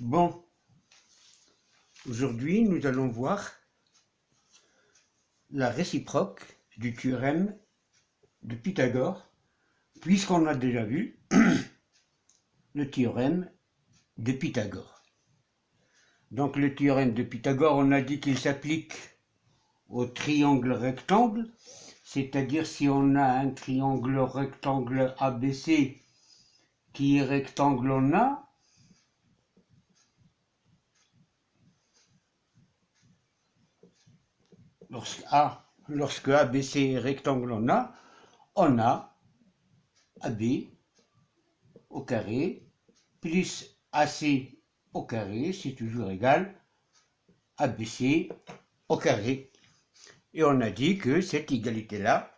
Bon, aujourd'hui nous allons voir la réciproque du théorème de Pythagore, puisqu'on a déjà vu le théorème de Pythagore. Donc le théorème de Pythagore, on a dit qu'il s'applique au triangle rectangle, c'est-à-dire si on a un triangle rectangle ABC qui est rectangle en A, lorsque ABC est rectangle en A, on a AB au carré plus AC au carré, c'est toujours égal ABC au carré. Et on a dit que cette égalité-là,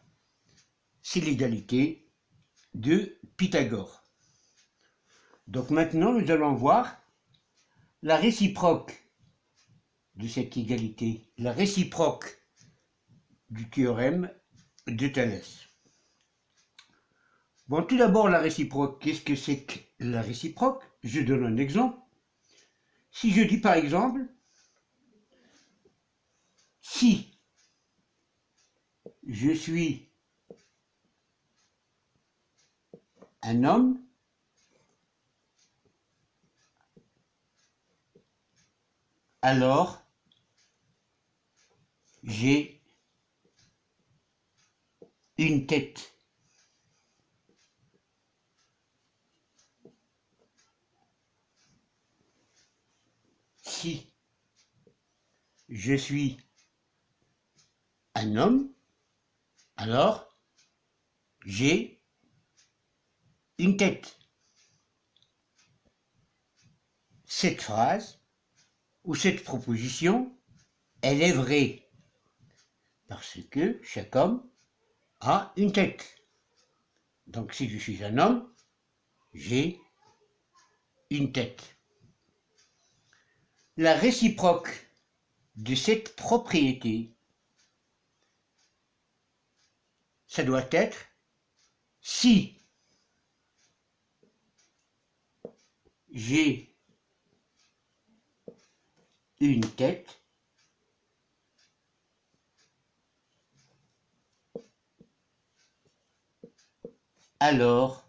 c'est l'égalité de Pythagore. Donc maintenant, nous allons voir la réciproque de cette égalité, la réciproque du théorème de Thalès. Bon, tout d'abord, la réciproque. Qu'est-ce que c'est que la réciproque? Je donne un exemple. Si je dis par exemple, si je suis un homme, alors j'ai une tête. Si je suis un homme, alors j'ai une tête. Cette phrase ou cette proposition, elle est vraie parce que chaque homme a une tête. Donc si je suis un homme, j'ai une tête. La réciproque de cette propriété, ça doit être si j'ai une tête, alors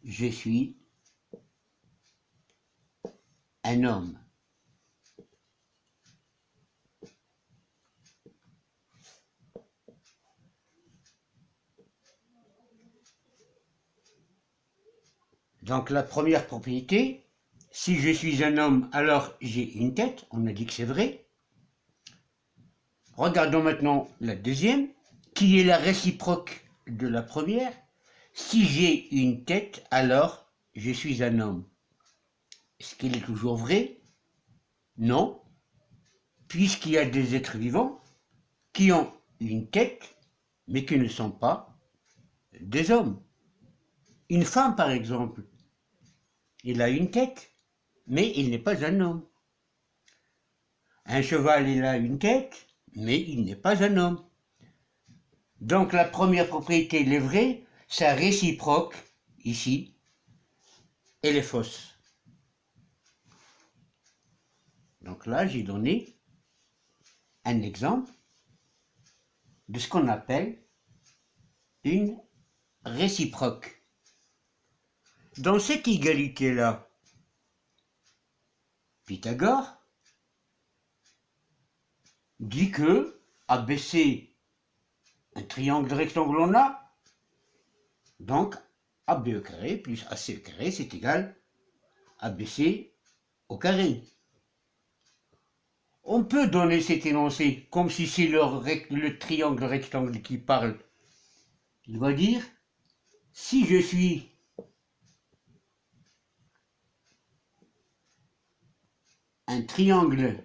je suis un homme. Donc la première propriété, si je suis un homme, alors j'ai une tête, on a dit que c'est vrai. Regardons maintenant la deuxième, qui est la réciproque de la première. Si j'ai une tête, alors je suis un homme. Est-ce qu'il est toujours vrai? Non, puisqu'il y a des êtres vivants qui ont une tête, mais qui ne sont pas des hommes. Une femme, par exemple, il a une tête, mais il n'est pas un homme. Un cheval, il a une tête, mais il n'est pas un homme. Donc la première propriété, elle est vraie, sa réciproque, ici, elle est fausse. Donc là, j'ai donné un exemple de ce qu'on appelle une réciproque. Dans cette égalité-là, Pythagore dit que ABC, un triangle rectangle en A, donc AB au carré plus AC au carré, c'est égal à ABC au carré. On peut donner cet énoncé comme si c'est le triangle rectangle qui parle. Il va dire, si je suis un triangle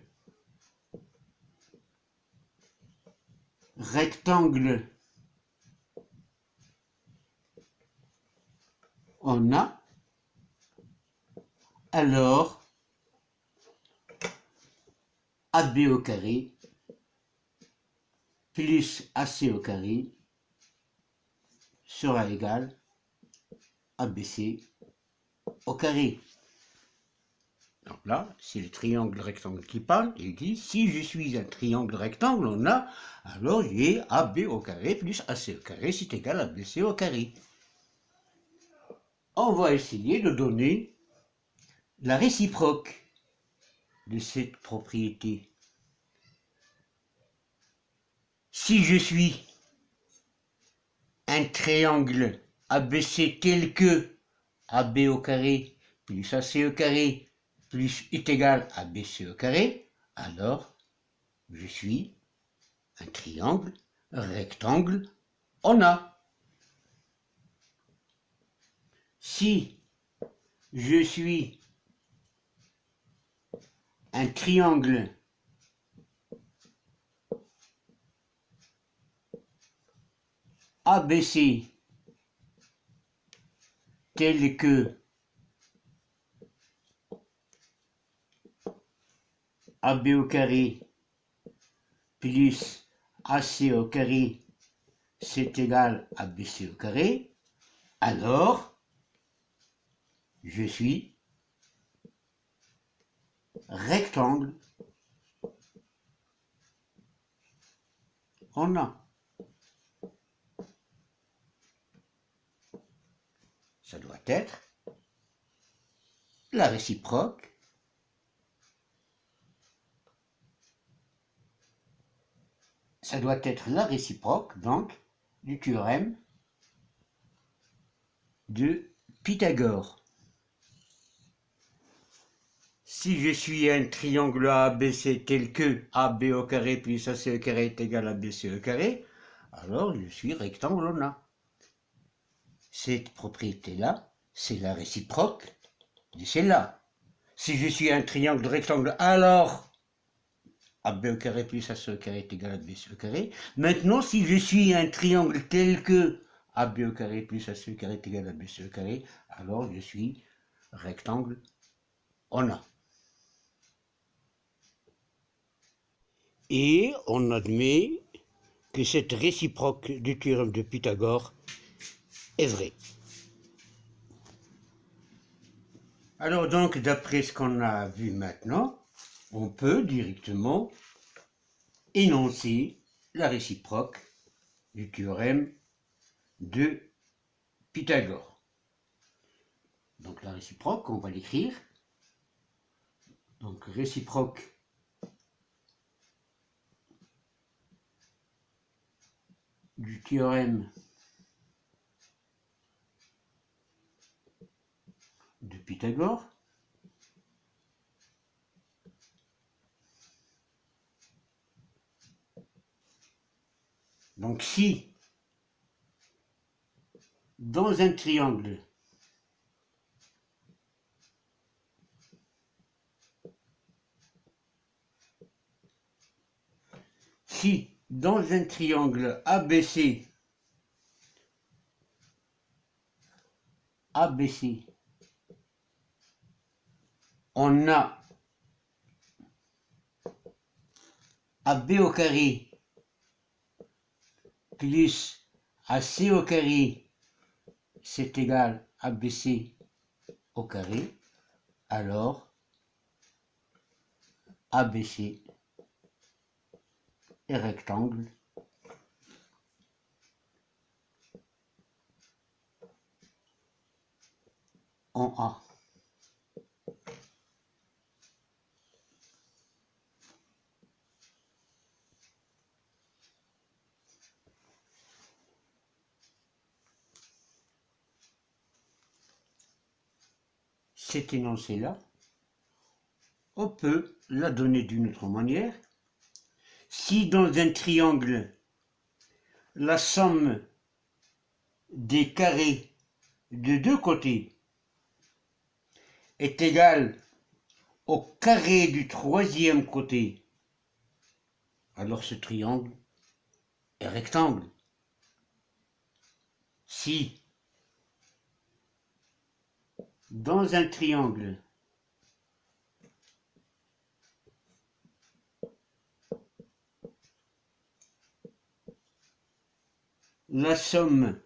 rectangle en A, alors AB au carré plus AC au carré sera égal à BC au carré. Donc là, c'est le triangle rectangle qui parle. Il dit, si je suis un triangle rectangle en A, alors j'ai AB au carré plus AC au carré, c'est égal à BC au carré. On va essayer de donner la réciproque de cette propriété. Si je suis un triangle ABC tel que AB au carré plus AC au carré plus est égal à BC au carré, alors je suis un triangle rectangle en A. Si je suis un triangle ABC tel que AB au carré plus AC au carré c'est égal à BC au carré, alors je suis rectangle en A. Ça doit être la réciproque donc du théorème de Pythagore. Si je suis un triangle ABC tel que AB au carré plus AC au carré est égal à BC au carré, alors je suis rectangle en A. Cette propriété-là, c'est la réciproque de celle-là. Si je suis un triangle rectangle, alors AB au carré plus AC au carré est égal à BC au carré. Maintenant, si je suis un triangle tel que AB au carré plus AC au carré est égal à BC au carré, alors je suis rectangle en A. Et on admet que cette réciproque du théorème de Pythagore est vraie. Alors donc, d'après ce qu'on a vu maintenant, on peut directement énoncer la réciproque du théorème de Pythagore. Donc la réciproque, on va l'écrire. Donc réciproque du théorème de Pythagore. Donc si dans un triangle ABC on a AB au carré plus AC au carré c'est égal à BC au carré, alors ABC est rectangle en A. Cet énoncé-là, on peut la donner d'une autre manière. Si dans un triangle, la somme des carrés de deux côtés est égale au carré du troisième côté, alors ce triangle est rectangle. Si dans un triangle, la somme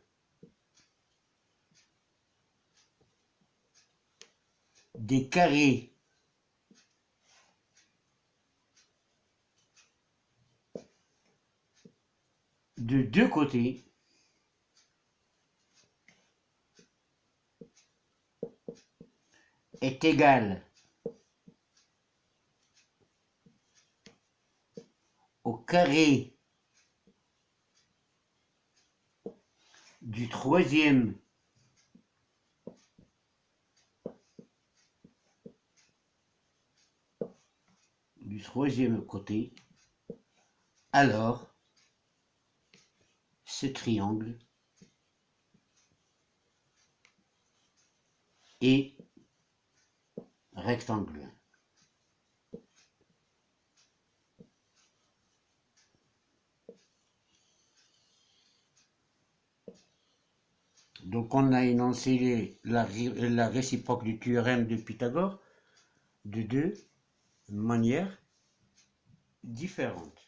des carrés de deux côtés est égal au carré du troisième côté, alors ce triangle est rectangulaire. Donc on a énoncé la réciproque du théorème de Pythagore de deux manières différentes.